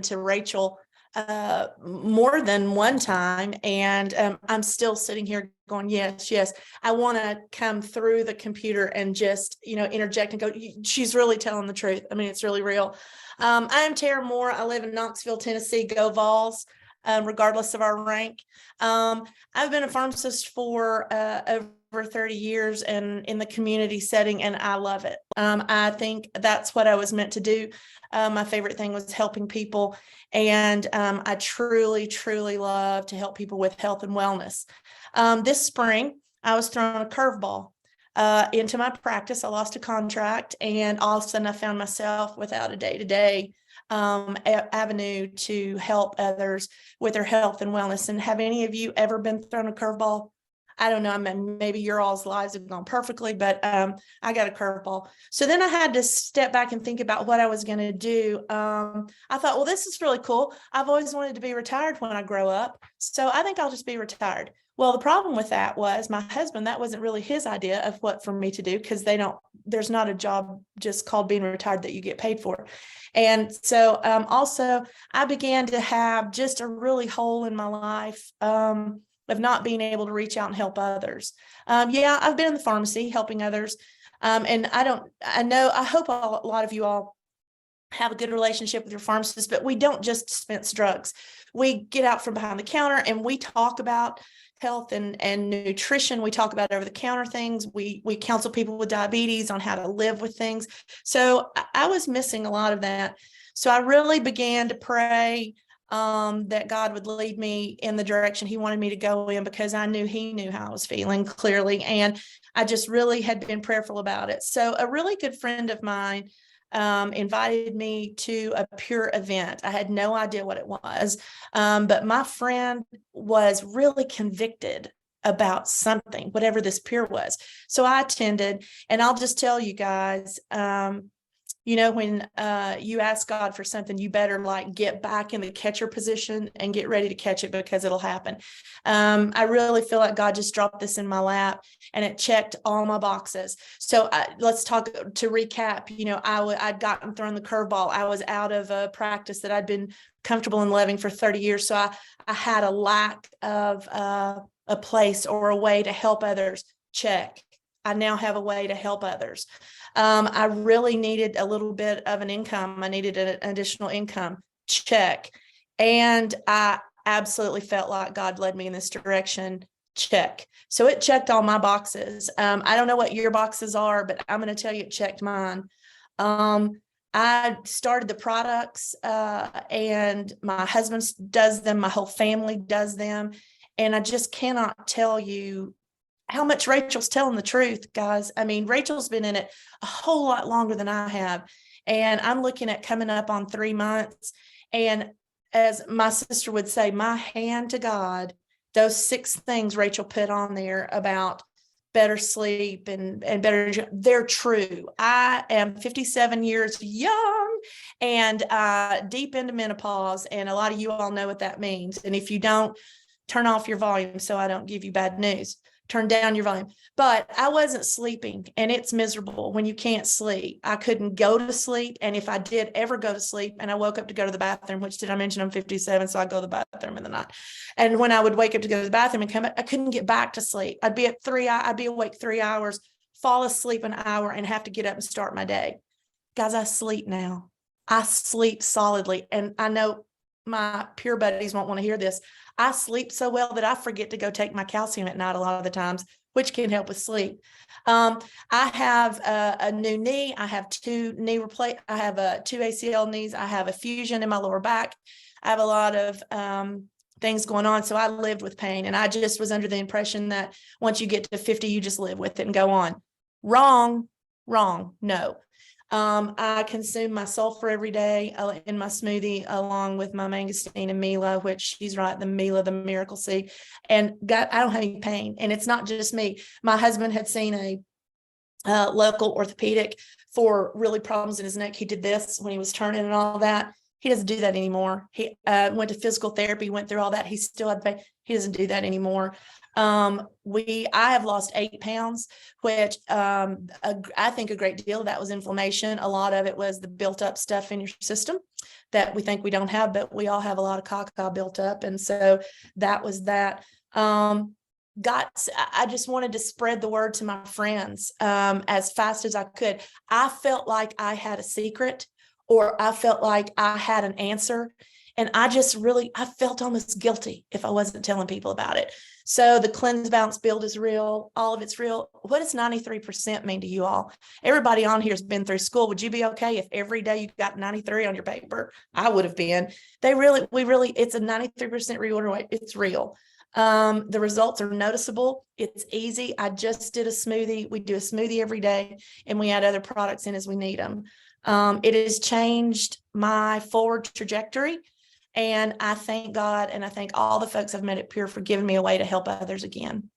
to Rachel more than one time. And I'm still sitting here going, yes, yes. I want to come through the computer and just, interject and go, she's really telling the truth. I mean, it's really real. I am Tara Moore. I live in Knoxville, Tennessee. Go Vols, regardless of our rank. I've been a pharmacist for over 30 years and in the community setting, and I love it. I think that's what I was meant to do. My favorite thing was helping people. And I truly, truly love to help people with health and wellness. This spring, I was thrown a curveball into my practice. I lost a contract, and all of a sudden I found myself without a day-to-day avenue to help others with their health and wellness. And have any of you ever been thrown a curveball? I don't know. I mean, maybe your all's lives have gone perfectly, but I got a curveball. So then I had to step back and think about what I was going to do. I thought, well, this is really cool. I've always wanted to be retired when I grow up, so I think I'll just be retired. Well, the problem with that was my husband, that wasn't really his idea of what for me to do, because there's not a job just called being retired that you get paid for. And so also I began to have just a really hole in my life of not being able to reach out and help others. I've been in the pharmacy helping others. And I hope a lot of you all have a good relationship with your pharmacist, but we don't just dispense drugs. We get out from behind the counter and we talk about health and nutrition. We talk about over-the-counter things. We counsel people with diabetes on how to live with things. So I was missing a lot of that. So I really began to pray that God would lead me in the direction he wanted me to go in, because I knew he knew how I was feeling clearly. And I just really had been prayerful about it. So a really good friend of mine invited me to a Pure event. I had no idea what it was, but my friend was really convicted about something, whatever this Pure was. So I attended, and I'll just tell you guys, when you ask God for something, you better get back in the catcher position and get ready to catch it, because it'll happen. I really feel like God just dropped this in my lap and it checked all my boxes. So let's talk to recap. I'd gotten thrown the curveball. I was out of a practice that I'd been comfortable in living for 30 years. So I had a lack of a place or a way to help others. Check. I now have a way to help others. I really needed a little bit of an income. I needed an additional income. Check. And I absolutely felt like God led me in this direction. Check. So it checked all my boxes. I don't know what your boxes are, but I'm going to tell you it checked mine. I started the products and my husband does them. My whole family does them. And I just cannot tell you how much Rachel's telling the truth, guys. I mean, Rachel's been in it a whole lot longer than I have. And I'm looking at coming up on 3 months. And as my sister would say, my hand to God, those 6 things Rachel put on there about better sleep and better, they're true. I am 57 years young and deep into menopause. And a lot of you all know what that means. And if you don't, turn off your volume so I don't give you bad news. Turn down your volume. But I wasn't sleeping, and it's miserable when you can't sleep. I couldn't go to sleep. And if I did ever go to sleep and I woke up to go to the bathroom, which did I mention I'm 57, so I go to the bathroom in the night. And when I would wake up to go to the bathroom and come back, I couldn't get back to sleep. I'd be awake 3 hours, fall asleep an hour, and have to get up and start my day. Guys, I sleep now. I sleep solidly. And I know my Pure buddies won't want to hear this. I sleep so well that I forget to go take my calcium at night a lot of the times, which can help with sleep. I have a new knee. I have 2 knee replace. I have 2 ACL knees. I have a fusion in my lower back. I have a lot of things going on. So I lived with pain, and I just was under the impression that once you get to 50, you just live with it and go on. Wrong. No. I consume my sulfur every day in my smoothie, along with my mangosteen and Mila, which she's right, the Mila, the miracle seed. And God, I don't have any pain. And it's not just me. My husband had seen a local orthopedic for really problems in his neck. He did this when he was turning and all that. He doesn't do that anymore. He went to physical therapy, went through all that. He still had pain. He doesn't do that anymore. I have lost 8 pounds, which I think a great deal of that was inflammation. A lot of it was the built up stuff in your system that we think we don't have, but we all have a lot of caca built up. And so that was that. I just wanted to spread the word to my friends as fast as I could. I felt like I had a secret, or I felt like I had an answer. And I felt almost guilty if I wasn't telling people about it. So the cleanse, balance, build is real. All of it's real. What does 93% mean to you all? Everybody on here has been through school. Would you be okay if every day you got 93 on your paper? I would have been. It's a 93% reorder rate. It's real. The results are noticeable. It's easy. I just did a smoothie. We do a smoothie every day, and we add other products in as we need them. It has changed my forward trajectory. And I thank God, and I thank all the folks I've met at Pure for giving me a way to help others again.